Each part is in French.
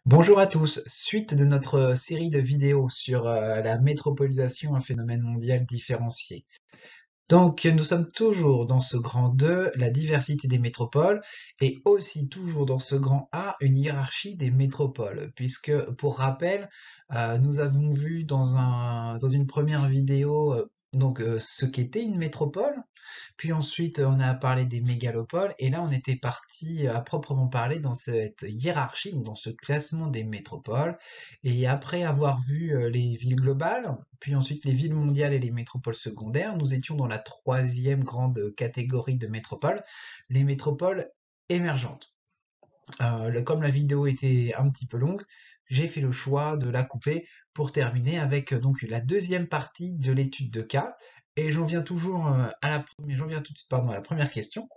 Bonjour à tous, suite de notre série de vidéos sur la métropolisation, un phénomène mondial différencié. Donc nous sommes toujours dans ce grand 2, la diversité des métropoles, et aussi toujours dans ce grand A, une hiérarchie des métropoles, puisque pour rappel, nous avons vu dans une première vidéo ce qu'était une métropole, puis ensuite, on a parlé des mégalopoles, et là, on était parti à proprement parler dans cette hiérarchie, donc dans ce classement des métropoles. Et après avoir vu les villes globales, puis ensuite les villes mondiales et les métropoles secondaires, nous étions dans la troisième grande catégorie de métropoles, les métropoles émergentes. Comme la vidéo était un petit peu longue, j'ai fait le choix de la couper pour terminer avec donc la deuxième partie de l'étude de cas. Et j'en viens toujours j'en viens tout de suite pardon, à la première question.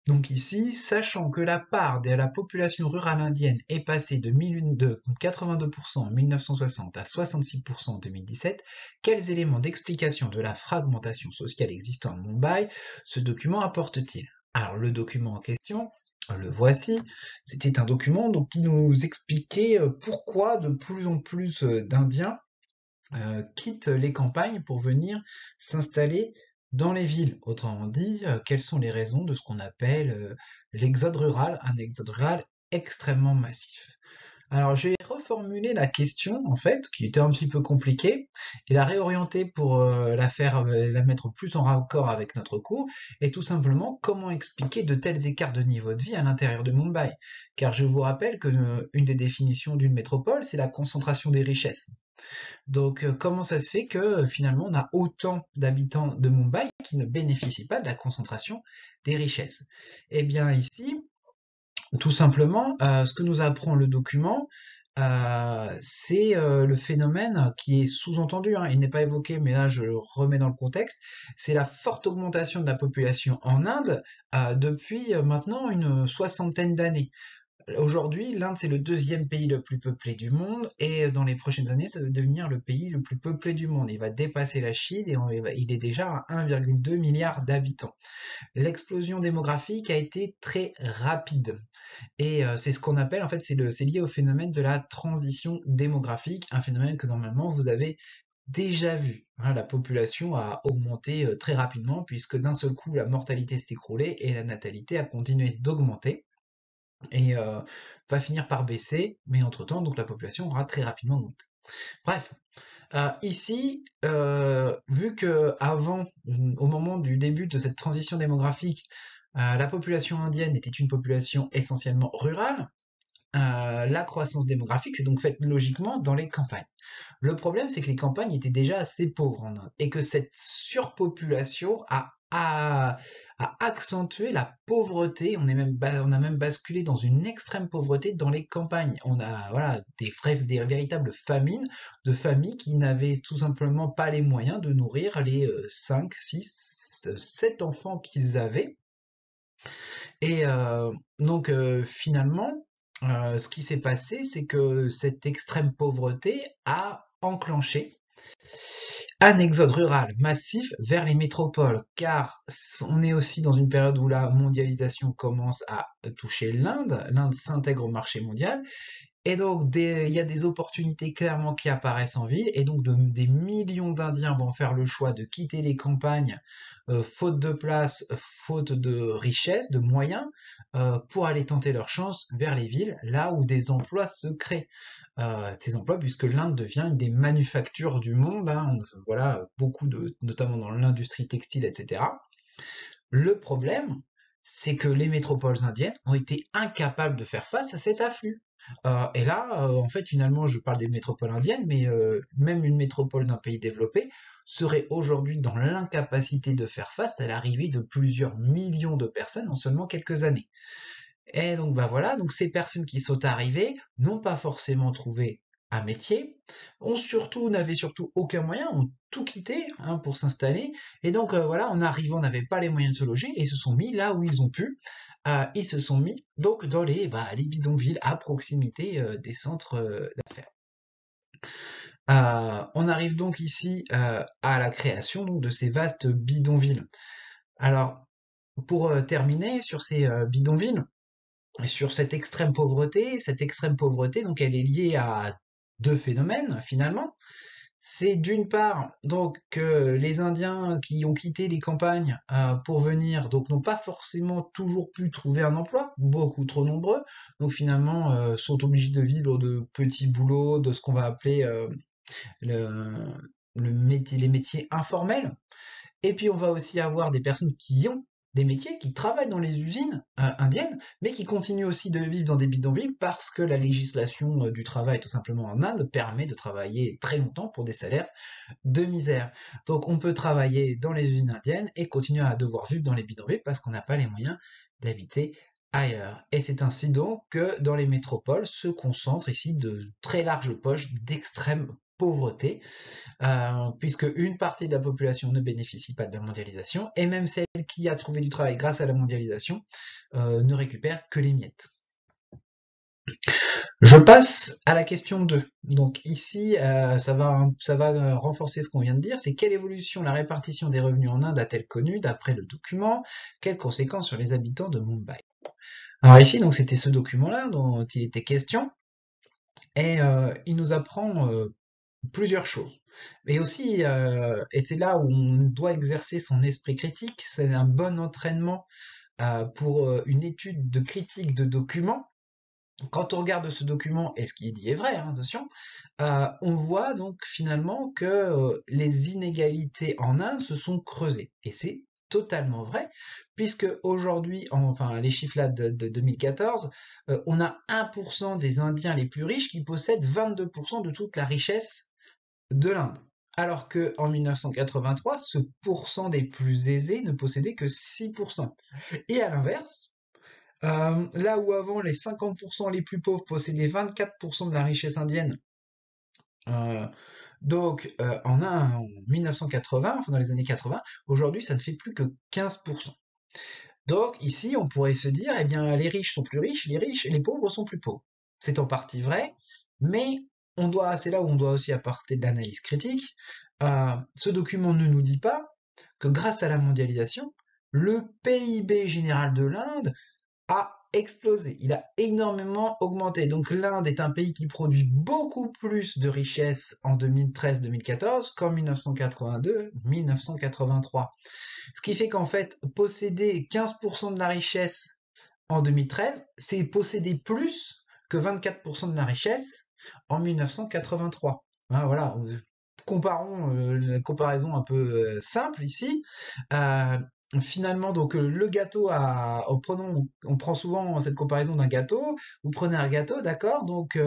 Donc ici, sachant que la part de la population rurale indienne est passée de 82% en 1960 à 66% en 2017, quels éléments d'explication de la fragmentation sociale existant à Mumbai ce document apporte-t-il? Alors le document en question, le voici. C'était un document donc, qui nous expliquait pourquoi de plus en plus d'Indiens quittent les campagnes pour venir s'installer dans les villes. Autrement dit, quelles sont les raisons de ce qu'on appelle l'exode rural, un exode rural extrêmement massif. Alors, je vais reformuler la question, en fait, qui était un petit peu compliquée, et la réorienter pour la mettre plus en raccord avec notre cours, et tout simplement, comment expliquer de tels écarts de niveau de vie à l'intérieur de Mumbai? Car je vous rappelle que une des définitions d'une métropole, c'est la concentration des richesses. Donc, comment ça se fait que finalement on a autant d'habitants de Mumbai qui ne bénéficient pas de la concentration des richesses? Eh bien ici, tout simplement, ce que nous apprend le document, c'est le phénomène qui est sous-entendu, hein, il n'est pas évoqué, mais là je le remets dans le contexte, c'est la forte augmentation de la population en Inde depuis maintenant une soixantaine d'années. Aujourd'hui, l'Inde, c'est le deuxième pays le plus peuplé du monde, et dans les prochaines années, ça va devenir le pays le plus peuplé du monde. Il va dépasser la Chine, et il est déjà à 1,2 milliard d'habitants. L'explosion démographique a été très rapide, et c'est ce qu'on appelle, en fait, c'est lié au phénomène de la transition démographique, un phénomène que normalement vous avez déjà vu, hein. La population a augmenté très rapidement, puisque d'un seul coup, la mortalité s'est écroulée, et la natalité a continué d'augmenter et va finir par baisser, mais entre-temps, donc la population aura très rapidement augmenté. Bref, ici, vu que avant, au moment du début de cette transition démographique, la population indienne était une population essentiellement rurale, la croissance démographique s'est donc faite logiquement dans les campagnes. Le problème, c'est que les campagnes étaient déjà assez pauvres en Inde et que cette surpopulation a accentué la pauvreté. On a même basculé dans une extrême pauvreté dans les campagnes. On a voilà, des véritables famines de familles qui n'avaient tout simplement pas les moyens de nourrir les 5, 6, 7 enfants qu'ils avaient. Et finalement, ce qui s'est passé, c'est que cette extrême pauvreté a enclenché un exode rural massif vers les métropoles, car on est aussi dans une période où la mondialisation commence à toucher l'Inde, l'Inde s'intègre au marché mondial, et donc, il y a des opportunités clairement qui apparaissent en ville, et donc des millions d'Indiens vont faire le choix de quitter les campagnes, faute de place, faute de richesse, de moyens, pour aller tenter leur chance vers les villes, là où des emplois se créent. Ces emplois, puisque l'Inde devient une des manufactures du monde, hein, voilà, notamment dans l'industrie textile, etc. Le problème, c'est que les métropoles indiennes ont été incapables de faire face à cet afflux. Et là, en fait, finalement, je parle des métropoles indiennes, mais même une métropole d'un pays développé serait aujourd'hui dans l'incapacité de faire face à l'arrivée de plusieurs millions de personnes en seulement quelques années. Et donc bah voilà, donc ces personnes qui sont arrivées n'ont pas forcément trouvé un métier, n'avaient surtout aucun moyen, ont tout quitté hein, pour s'installer, et donc voilà, en arrivant, n'avaient pas les moyens de se loger, et ils se sont mis là où ils ont pu. Ils se sont mis donc dans les bidonvilles à proximité des centres d'affaires. On arrive donc ici à la création donc, de ces vastes bidonvilles. Alors, pour terminer sur ces bidonvilles, Et sur cette extrême pauvreté, donc elle est liée à deux phénomènes finalement. C'est d'une part donc les Indiens qui ont quitté les campagnes pour venir, donc n'ont pas forcément toujours pu trouver un emploi, beaucoup trop nombreux, donc finalement sont obligés de vivre de petits boulots, de ce qu'on va appeler le, les métiers informels. Et puis on va aussi avoir des personnes qui ont des métiers, qui travaillent dans les usines indiennes, mais qui continuent aussi de vivre dans des bidonvilles parce que la législation du travail, tout simplement en Inde, permet de travailler très longtemps pour des salaires de misère. Donc on peut travailler dans les usines indiennes et continuer à devoir vivre dans les bidonvilles parce qu'on n'a pas les moyens d'habiter ailleurs. Et c'est ainsi donc que dans les métropoles se concentrent ici de très larges poches d'extrême pauvreté, puisque une partie de la population ne bénéficie pas de la mondialisation, et même celle qui a trouvé du travail grâce à la mondialisation ne récupère que les miettes. Je passe à la question 2. Donc ici, ça va renforcer ce qu'on vient de dire, c'est quelle évolution la répartition des revenus en Inde a-t-elle connue d'après le document? Quelles conséquences sur les habitants de Mumbai? Alors ici, donc c'était ce document-là dont il était question, et il nous apprend plusieurs choses. Mais aussi, et c'est là où on doit exercer son esprit critique, c'est un bon entraînement pour une étude de critique de documents. Quand on regarde ce document, et ce qu'il dit est vrai, hein, attention, on voit donc finalement que les inégalités en Inde se sont creusées. Et c'est totalement vrai, puisque aujourd'hui, enfin les chiffres là de 2014, on a 1% des Indiens les plus riches qui possèdent 22% de toute la richesse de l'Inde. Alors que en 1983, ce pourcent des plus aisés ne possédait que 6%. Et à l'inverse, là où avant les 50% les plus pauvres possédaient 24% de la richesse indienne, euh, en 1980, enfin dans les années 80, aujourd'hui ça ne fait plus que 15%. Donc ici on pourrait se dire, eh bien les riches sont plus riches, les riches et les pauvres sont plus pauvres. C'est en partie vrai, mais c'est là où on doit aussi apporter de l'analyse critique. Ce document ne nous dit pas que grâce à la mondialisation, le PIB général de l'Inde a explosé, il a énormément augmenté. Donc l'Inde est un pays qui produit beaucoup plus de richesses en 2013-2014 qu'en 1982-1983. Ce qui fait qu'en fait, posséder 15% de la richesse en 2013, c'est posséder plus que 24% de la richesse en 1983. Hein, voilà, comparons la comparaison un peu simple ici. Euh, Finalement, donc le gâteau on prend souvent cette comparaison d'un gâteau. Vous prenez un gâteau, d'accord? Donc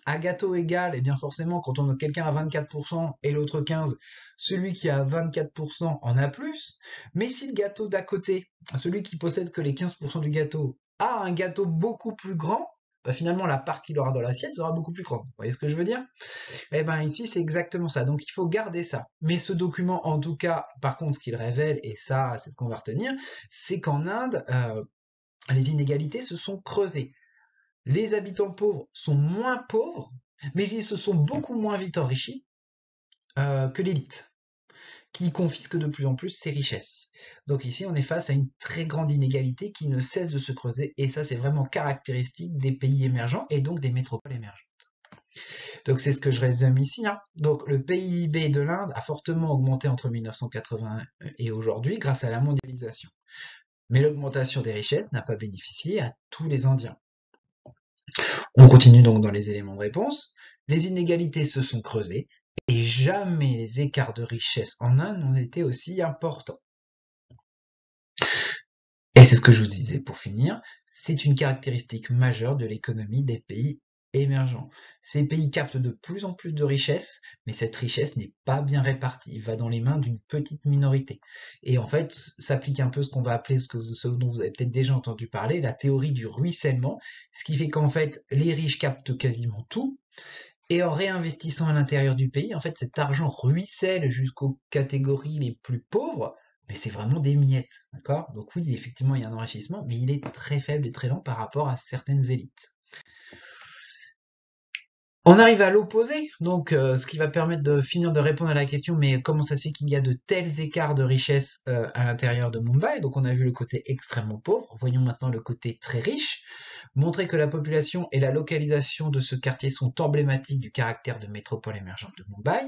à gâteau égal, et bien forcément, quand on a quelqu'un à 24% et l'autre 15, celui qui a 24% en a plus. Mais si le gâteau d'à côté, celui qui possède que les 15% du gâteau, a un gâteau beaucoup plus grand, bah finalement la part qu'il aura dans l'assiette sera beaucoup plus grande. Vous voyez ce que je veux dire? Eh ben ici c'est exactement ça. Donc il faut garder ça. Mais ce document, en tout cas, par contre, ce qu'il révèle, et ça c'est ce qu'on va retenir, c'est qu'en Inde, les inégalités se sont creusées. Les habitants pauvres sont moins pauvres, mais ils se sont beaucoup moins vite enrichis que l'élite, qui confisque de plus en plus ses richesses. Donc ici, on est face à une très grande inégalité qui ne cesse de se creuser, et ça, c'est vraiment caractéristique des pays émergents et donc des métropoles émergentes. Donc c'est ce que je résume ici. Hein. Donc le PIB de l'Inde a fortement augmenté entre 1980 et aujourd'hui grâce à la mondialisation. Mais l'augmentation des richesses n'a pas bénéficié à tous les Indiens. On continue donc dans les éléments de réponse. Les inégalités se sont creusées et jamais les écarts de richesse en Inde n'ont été aussi importants. Et c'est ce que je vous disais pour finir, c'est une caractéristique majeure de l'économie des pays émergents. Ces pays captent de plus en plus de richesses, mais cette richesse n'est pas bien répartie, elle va dans les mains d'une petite minorité. Et en fait, s'applique un peu ce qu'on va appeler, ce dont vous avez peut-être déjà entendu parler, la théorie du ruissellement, ce qui fait qu'en fait, les riches captent quasiment tout, et en réinvestissant à l'intérieur du pays, en fait, cet argent ruisselle jusqu'aux catégories les plus pauvres, mais c'est vraiment des miettes, d'accord? Donc oui, effectivement, il y a un enrichissement, mais il est très faible et très lent par rapport à certaines élites. On arrive à l'opposé, donc ce qui va permettre de finir de répondre à la question, mais comment ça se fait qu'il y a de tels écarts de richesse à l'intérieur de Mumbai? Donc on a vu le côté extrêmement pauvre, voyons maintenant le côté très riche. Montrer que la population et la localisation de ce quartier sont emblématiques du caractère de métropole émergente de Mumbai.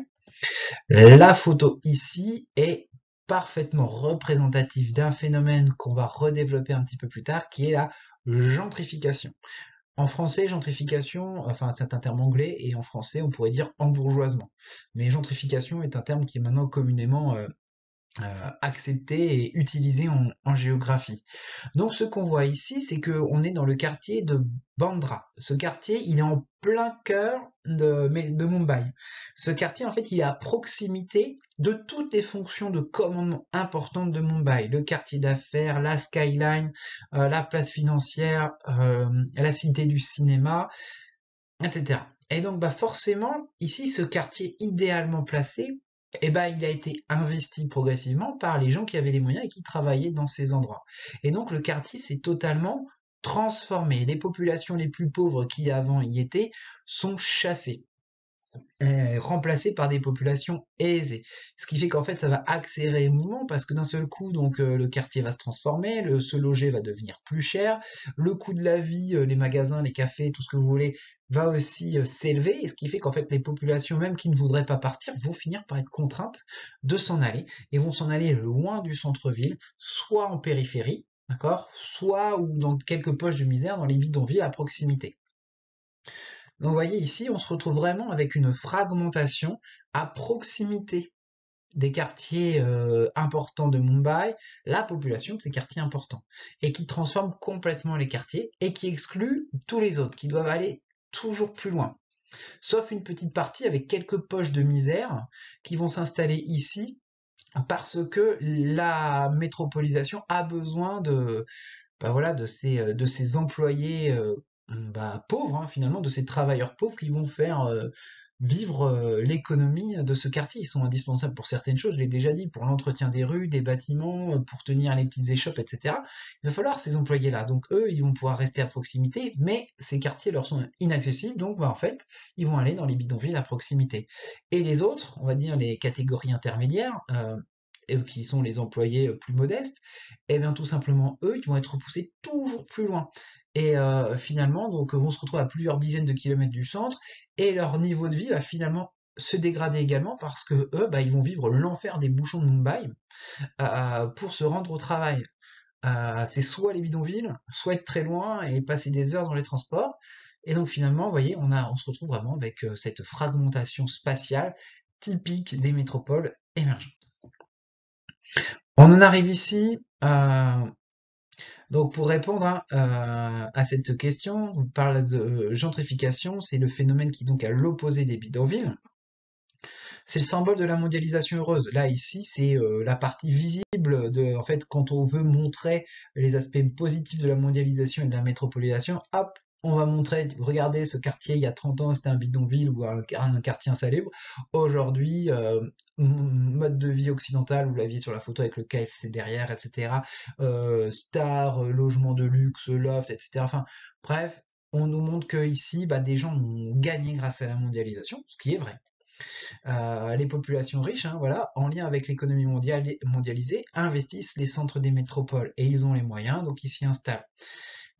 La photo ici est parfaitement représentative d'un phénomène qu'on va redévelopper un petit peu plus tard, qui est la gentrification. En français, gentrification, enfin c'est un terme anglais, et en français on pourrait dire embourgeoisement. Mais gentrification est un terme qui est maintenant communément accepté et utilisé en géographie. Donc ce qu'on voit ici, c'est qu'on est dans le quartier de Bandra. Ce quartier, il est en plein cœur de Mumbai. Ce quartier, en fait, il est à proximité de toutes les fonctions de commandement importantes de Mumbai. Le quartier d'affaires, la skyline, la place financière, la cité du cinéma, etc. Et donc, bah forcément, ici, ce quartier idéalement placé, eh ben, il a été investi progressivement par les gens qui avaient les moyens et qui travaillaient dans ces endroits. Et donc, le quartier s'est totalement transformé. Les populations les plus pauvres qui avant y étaient sont chassées, remplacées par des populations aisées. Ce qui fait qu'en fait, ça va accélérer le mouvement parce que d'un seul coup, donc le quartier va se transformer, se loger va devenir plus cher, le coût de la vie, les magasins, les cafés, tout ce que vous voulez, va aussi s'élever, et ce qui fait qu'en fait, les populations, même qui ne voudraient pas partir, vont finir par être contraintes de s'en aller, et vont s'en aller loin du centre-ville, soit en périphérie, d'accord, soit ou dans quelques poches de misère dans les bidonvilles à proximité. Donc vous voyez ici, on se retrouve vraiment avec une fragmentation à proximité des quartiers importants de Mumbai, la population de ces quartiers importants, et qui transforme complètement les quartiers et qui exclut tous les autres, qui doivent aller toujours plus loin. Sauf une petite partie avec quelques poches de misère qui vont s'installer ici parce que la métropolisation a besoin bah voilà, de ces employés pauvres, hein, finalement, de ces travailleurs pauvres qui vont faire vivre l'économie de ce quartier. Ils sont indispensables pour certaines choses, je l'ai déjà dit, pour l'entretien des rues, des bâtiments, pour tenir les petites échoppes, etc. Il va falloir ces employés-là. Donc eux, ils vont pouvoir rester à proximité, mais ces quartiers leur sont inaccessibles, donc bah, en fait, ils vont aller dans les bidonvilles à proximité. Et les autres, on va dire les catégories intermédiaires, qui sont les employés plus modestes, et bien tout simplement eux, ils vont être repoussés toujours plus loin. Et finalement, donc vont se retrouver à plusieurs dizaines de kilomètres du centre, et leur niveau de vie va finalement se dégrader également parce que eux, bah, ils vont vivre l'enfer des bouchons de Mumbai pour se rendre au travail. C'est soit les bidonvilles, soit être très loin et passer des heures dans les transports. Et donc finalement, vous voyez, on se retrouve vraiment avec cette fragmentation spatiale typique des métropoles émergentes. On en arrive ici, donc pour répondre hein, à cette question, on parle de gentrification, c'est le phénomène qui donc à l'opposé des bidonvilles. C'est le symbole de la mondialisation heureuse. Là ici, c'est la partie visible de, en fait, quand on veut montrer les aspects positifs de la mondialisation et de la métropolisation, hop, on va montrer, regardez ce quartier il y a 30 ans c'était un bidonville ou un quartier insalubre. Aujourd'hui, mode de vie occidental, vous l'aviez sur la photo avec le KFC derrière, etc. Star, logement de luxe, loft, etc. Enfin, bref, on nous montre que ici, bah, des gens ont gagné grâce à la mondialisation, ce qui est vrai. Les populations riches, hein, voilà, en lien avec l'économie mondialisée, investissent les centres des métropoles et ils ont les moyens, donc ils s'y installent.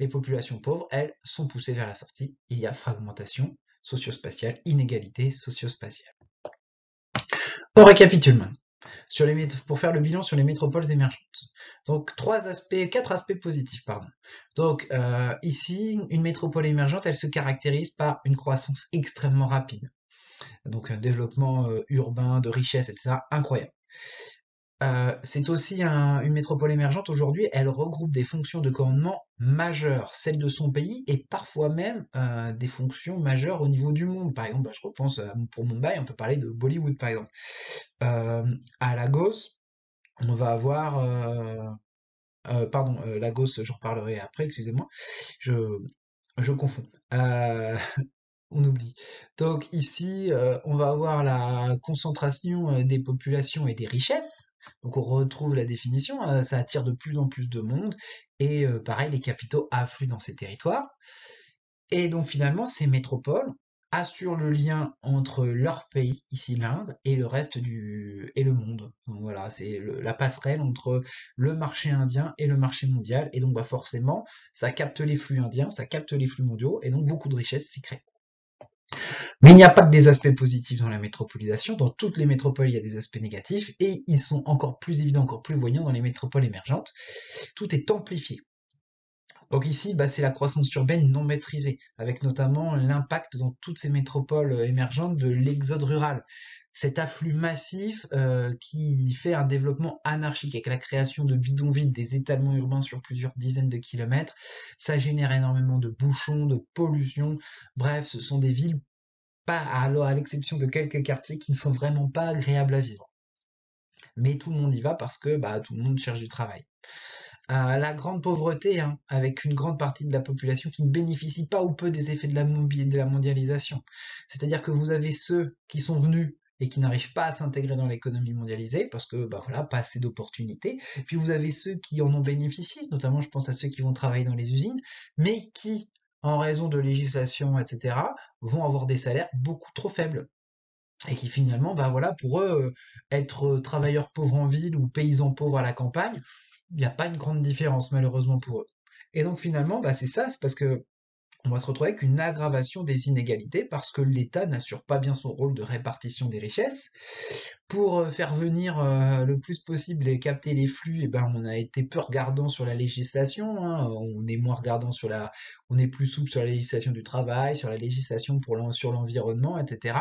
Les populations pauvres, elles, sont poussées vers la sortie. Il y a fragmentation socio-spatiale, inégalité socio-spatiale. On récapitule maintenant. Pour faire le bilan sur les métropoles émergentes. Donc quatre aspects positifs, pardon. Donc ici, une métropole émergente, elle se caractérise par une croissance extrêmement rapide. Donc un développement urbain, de richesse, etc. incroyable. C'est aussi une métropole émergente aujourd'hui, elle regroupe des fonctions de commandement majeures, celles de son pays, et parfois même des fonctions majeures au niveau du monde. Par exemple, je repense pour Mumbai, on peut parler de Bollywood par exemple. À Lagos, on va avoir... Lagos, j'en reparlerai après, excusez-moi, je, je confonds. On oublie. Donc ici, on va avoir la concentration des populations et des richesses. Donc on retrouve la définition, ça attire de plus en plus de monde, et pareil, les capitaux affluent dans ces territoires. Et donc finalement, ces métropoles, assurent le lien entre leur pays, ici l'Inde, et le reste et le monde. Donc voilà, c'est la passerelle entre le marché indien et le marché mondial. Et donc bah forcément, ça capte les flux indiens, ça capte les flux mondiaux, et donc beaucoup de richesses s'y créent. Mais il n'y a pas que des aspects positifs dans la métropolisation. Dans toutes les métropoles, il y a des aspects négatifs, et ils sont encore plus évidents, encore plus voyants dans les métropoles émergentes. Tout est amplifié. Donc ici, bah, c'est la croissance urbaine non maîtrisée, avec notamment l'impact dans toutes ces métropoles émergentes de l'exode rural. Cet afflux massif qui fait un développement anarchique avec la création de bidonvilles, des étalements urbains sur plusieurs dizaines de kilomètres. Ça génère énormément de bouchons, de pollution. Bref, ce sont des villes, pas à l'exception de quelques quartiers qui ne sont vraiment pas agréables à vivre. Mais tout le monde y va parce que bah, tout le monde cherche du travail. La grande pauvreté, hein, avec une grande partie de la population qui ne bénéficie pas ou peu des effets de de la mondialisation. C'est-à-dire que vous avez ceux qui sont venus et qui n'arrivent pas à s'intégrer dans l'économie mondialisée parce que bah voilà, pas assez d'opportunités. Puis vous avez ceux qui en ont bénéficié, notamment je pense à ceux qui vont travailler dans les usines, mais qui, en raison de législation, etc., vont avoir des salaires beaucoup trop faibles. Et qui finalement, bah voilà, pour eux, être travailleurs pauvres en ville ou paysans pauvres à la campagne, il n'y a pas une grande différence malheureusement pour eux. Et donc finalement, bah c'est ça, c'est parce que on va se retrouver avec une aggravation des inégalités parce que l'État n'assure pas bien son rôle de répartition des richesses. Pour faire venir le plus possible et capter les flux, eh ben, on a été peu regardant sur la législation, hein, on est moins regardant on est plus souple sur la législation du travail, sur la législation sur l'environnement, etc.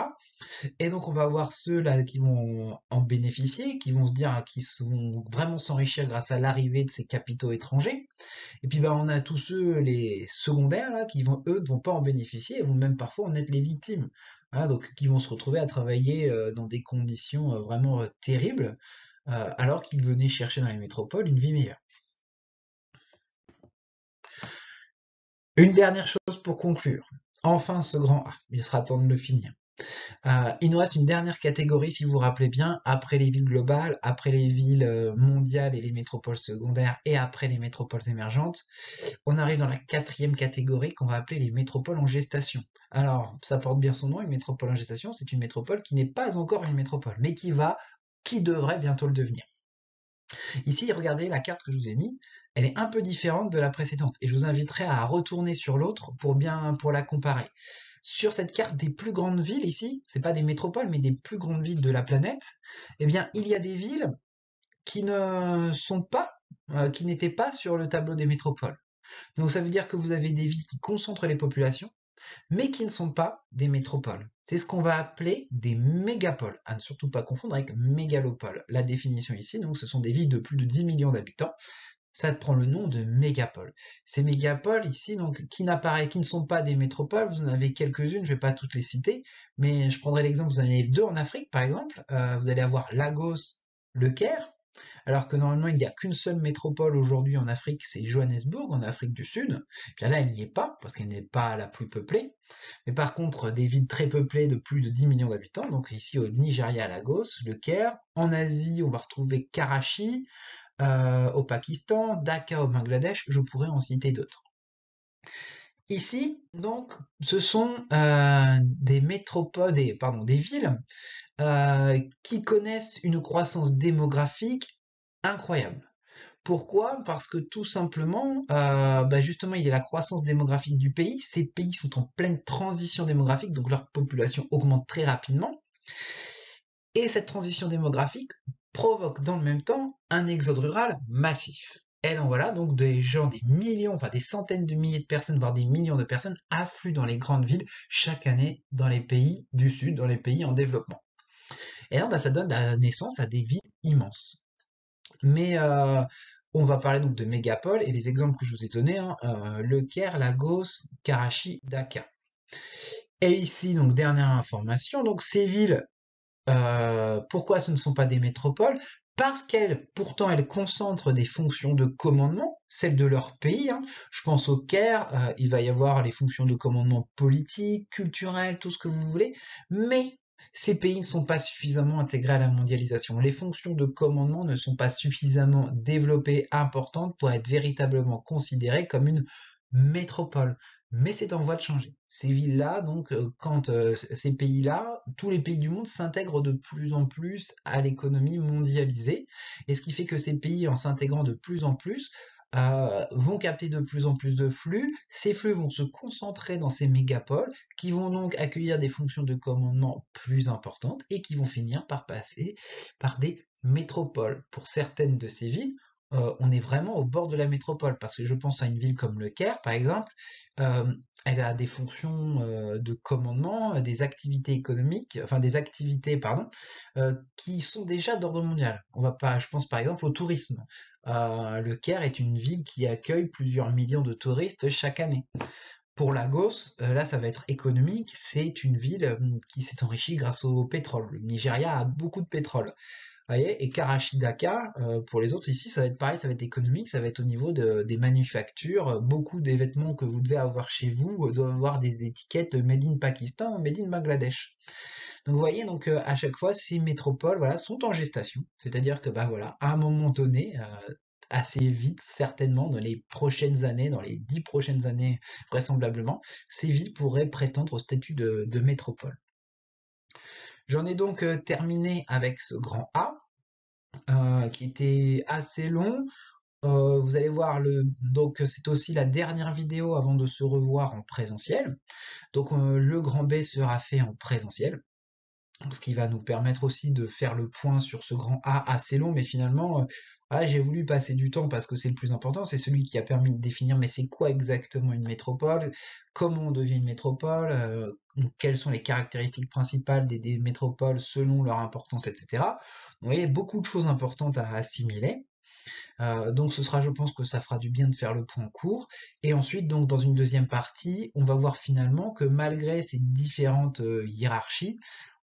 Et donc on va avoir ceux là qui vont en bénéficier, qui vont se dire qu'ils vont vraiment s'enrichir grâce à l'arrivée de ces capitaux étrangers. Et puis bah on a tous ceux, les secondaires là, qui vont eux ne vont pas en bénéficier, et vont même parfois en être les victimes. Voilà, donc qui vont se retrouver à travailler dans des conditions vraiment terribles, alors qu'ils venaient chercher dans les métropoles une vie meilleure. Une dernière chose pour conclure. Enfin ce grand A, il sera temps de le finir. Il nous reste une dernière catégorie, si vous vous rappelez bien, après les villes globales, après les villes mondiales et les métropoles secondaires, et après les métropoles émergentes. On arrive dans la quatrième catégorie qu'on va appeler les métropoles en gestation. Alors, ça porte bien son nom, une métropole en gestation, c'est une métropole qui n'est pas encore une métropole, mais qui devrait bientôt le devenir. Ici, regardez la carte que je vous ai mise, elle est un peu différente de la précédente, et je vous inviterai à retourner sur l'autre pour la comparer. Sur cette carte des plus grandes villes ici, c'est pas des métropoles, mais des plus grandes villes de la planète, eh bien, il y a des villes qui ne sont pas, qui n'étaient pas sur le tableau des métropoles. Donc ça veut dire que vous avez des villes qui concentrent les populations, mais qui ne sont pas des métropoles. C'est ce qu'on va appeler des mégapoles, à ne surtout pas confondre avec mégalopoles. La définition ici, donc, ce sont des villes de plus de 10 millions d'habitants. Ça prend le nom de mégapoles. Ces mégapoles ici, donc, qui ne sont pas des métropoles, vous en avez quelques-unes, je ne vais pas toutes les citer, mais je prendrai l'exemple, vous en avez deux en Afrique, par exemple. Vous allez avoir Lagos, le Caire, alors que normalement il n'y a qu'une seule métropole aujourd'hui en Afrique, c'est Johannesburg, en Afrique du Sud. Bien là, elle n'y est pas, parce qu'elle n'est pas la plus peuplée. Mais par contre, des villes très peuplées de plus de 10 millions d'habitants, donc ici au Nigeria, à Lagos, le Caire. En Asie, on va retrouver Karachi, au Pakistan, Dhaka au Bangladesh, je pourrais en citer d'autres. Ici, donc, ce sont des métropoles, des villes qui connaissent une croissance démographique incroyable. Pourquoi? Parce que tout simplement, bah justement, il y a la croissance démographique du pays. Ces pays sont en pleine transition démographique, donc leur population augmente très rapidement. Et cette transition démographique provoque dans le même temps un exode rural massif. Et donc voilà, donc des gens, des millions, enfin des centaines de milliers de personnes, voire des millions de personnes affluent dans les grandes villes chaque année dans les pays du Sud, dans les pays en développement. Et là, bah, ça donne la naissance à des villes immenses. Mais on va parler donc de mégapoles et les exemples que je vous ai donnés, hein, Le Caire, Lagos, Karachi, Dhaka. Et ici, donc dernière information, donc ces villes, pourquoi ce ne sont pas des métropoles? Parce pourtant, elles concentrent des fonctions de commandement, celles de leur pays, hein. Je pense au Caire, il va y avoir les fonctions de commandement politique, culturel, tout ce que vous voulez, mais ces pays ne sont pas suffisamment intégrés à la mondialisation. Les fonctions de commandement ne sont pas suffisamment développées, importantes pour être véritablement considérées comme une métropole. mais c'est en voie de changer. Ces villes-là, donc, quand ces pays-là, tous les pays du monde s'intègrent de plus en plus à l'économie mondialisée, et ce qui fait que ces pays, en s'intégrant de plus en plus, vont capter de plus en plus de flux. Ces flux vont se concentrer dans ces mégapoles, qui vont donc accueillir des fonctions de commandement plus importantes et qui vont finir par passer par des métropoles. Pour certaines de ces villes, on est vraiment au bord de la métropole, parce que je pense à une ville comme Le Caire, par exemple. euh, Elle a des fonctions de commandement, des activités économiques, enfin des activités, pardon, qui sont déjà d'ordre mondial. On va pas, je pense par exemple au tourisme. Le Caire est une ville qui accueille plusieurs millions de touristes chaque année. Pour Lagos, là ça va être économique, c'est une ville qui s'est enrichie grâce au pétrole. Le Nigeria a beaucoup de pétrole. Voyez, et Karachidaka, pour les autres ici, ça va être pareil, ça va être économique, ça va être au niveau des manufactures. Beaucoup des vêtements que vous devez avoir chez vous doivent avoir des étiquettes Made in Pakistan, Made in Bangladesh. Donc vous voyez, donc à chaque fois, ces métropoles, voilà, sont en gestation. C'est-à-dire que bah voilà, à un moment donné, assez vite, certainement, dans les prochaines années, dans les 10 prochaines années vraisemblablement, ces villes pourraient prétendre au statut de métropole. J'en ai donc terminé avec ce grand A, qui était assez long. Vous allez voir donc c'est aussi la dernière vidéo avant de se revoir en présentiel. Donc le grand B sera fait en présentiel, ce qui va nous permettre aussi de faire le point sur ce grand A assez long, mais finalement, j'ai voulu passer du temps parce que c'est le plus important, c'est celui qui a permis de définir mais c'est quoi exactement une métropole, comment on devient une métropole, quelles sont les caractéristiques principales des métropoles selon leur importance, etc. Vous voyez, beaucoup de choses importantes à assimiler. Donc ce sera, je pense que ça fera du bien de faire le point court. Et ensuite, donc dans une deuxième partie, on va voir finalement que malgré ces différentes hiérarchies,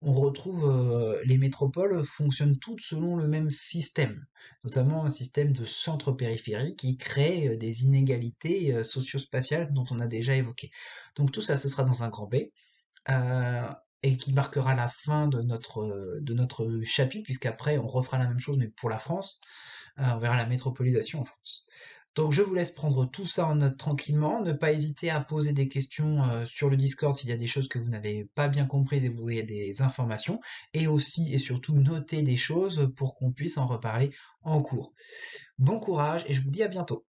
on retrouve les métropoles fonctionnent toutes selon le même système, notamment un système de centre-périphérie qui crée des inégalités socio-spatiales dont on a déjà évoqué. Donc tout ça, ce sera dans un grand B. euh, et qui marquera la fin de notre chapitre, puisqu'après on refera la même chose mais pour la France. On verra la métropolisation en France. Donc je vous laisse prendre tout ça en note tranquillement, ne pas hésiter à poser des questions sur le Discord s'il y a des choses que vous n'avez pas bien comprises et vous voulez des informations, et aussi et surtout noter des choses pour qu'on puisse en reparler en cours. Bon courage et je vous dis à bientôt.